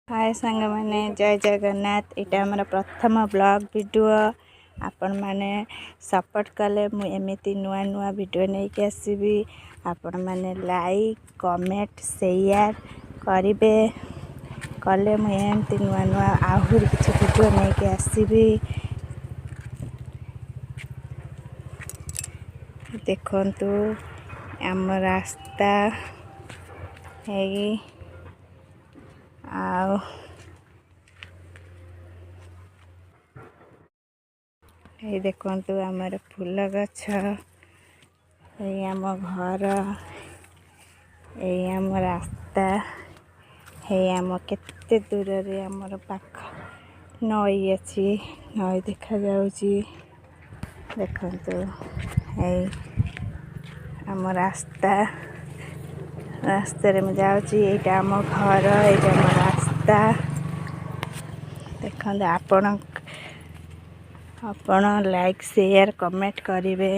हाय सांग मैंने जय जगन्नाथ। यहाँ आमर प्रथम ब्लॉग वीडियो आपण मैंने सपोर्ट कले मुझे नुआ नुआ वीडियो नहीं के आसबि। आपण मैंने लाइक कमेंट शेयर करेंगे कले मुझे नुआ नुआ आहरी किसी वीडियो नहीं के आसबि। देखंतु आम रास्ता है ये देखंतु आमर फूल गछ ये आम घर ये आम रास्ता है आम केते दूर रे आमर पाख नई अच्छी नई देखा जाउची। देखंतु है आम रास्ता रास्ते में जाउची एटा आम घर एटा आम रास्ता। देखंतु आपण लाइक शेयर कमेंट करेंगे।